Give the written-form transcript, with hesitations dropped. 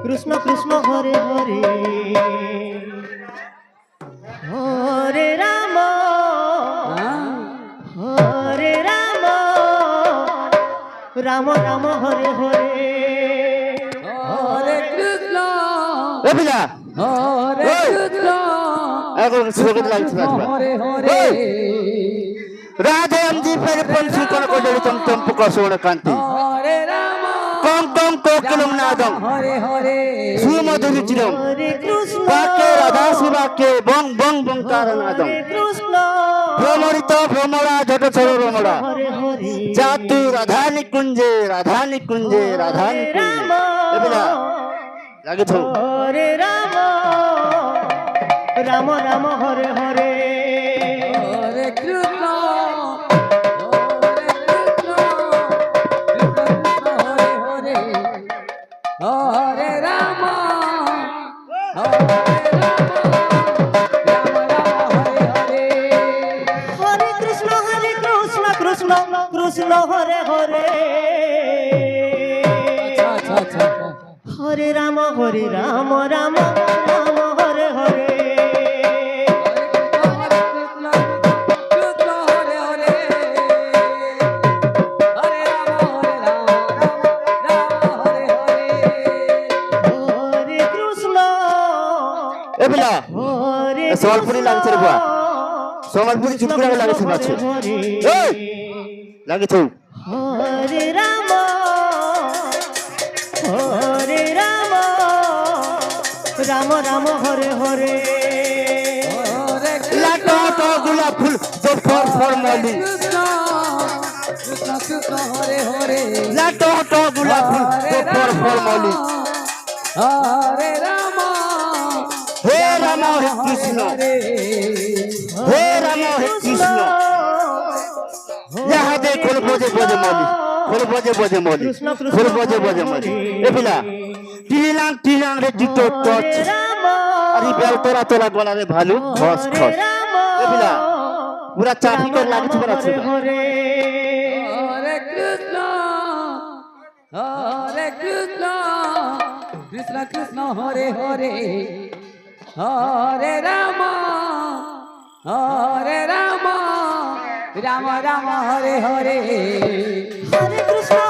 কৃষ্ণ কৃষ্ণ হরে হরে হরে রাম রাম রাম হরে হরে হরে কৃষ্ণ হরে কৃষ্ণ হরে হরে राधे जी पर पंछी कोन कोडली चम प्रसोण कांति हरे राम कम कम कोकिलम नादम हरे हरे सुमधुर चिरम हरे कृष्ण वाक्य राधा शिवाक्य बंग बंग बंकार नादम हरे कृष्ण भ्रमरित भ्रमरा झट छरो रमरा हरे हरे जातु राधा निकुंजे राधा निकुंजे राधा निकुंजे एबला लागे थो हरे राम राम राम हरे हरे हरे कृष्ण हरे राम हरे कृष्ण कृष्ण कृष्ण हरे हरे हरे राम राम राम हरे हरे सोमलपुरी लागছে রে বুয়া सोमलपुरी चुटकुला लागছে বাছু এই লাগছে हरे राम राम राम हरे हरे लाटो तो गुलाब फूल जो फर मली कृष्ण कृष्ण हरे हरे लाटो तो गुलाब फूल जो फर मली हरे राम हे राम हे कृष्ण हे राम हे कृष्ण यहाँ दे खोल बोझे बोझे मली खोल बोझे मली खोल बोझे मली ए पिला টিলাং রে জিতো টচ আরে বেল তোরা তোরা গলা রে ভালু খস খস এ পিলা পুরা চাটি কর লাগিছ বড় আছে হরে কৃষ্ণ কৃষ্ণ কৃষ্ণ হরে হরে হরে রাম রাম রাম হরে হরে হরে কৃষ্ণ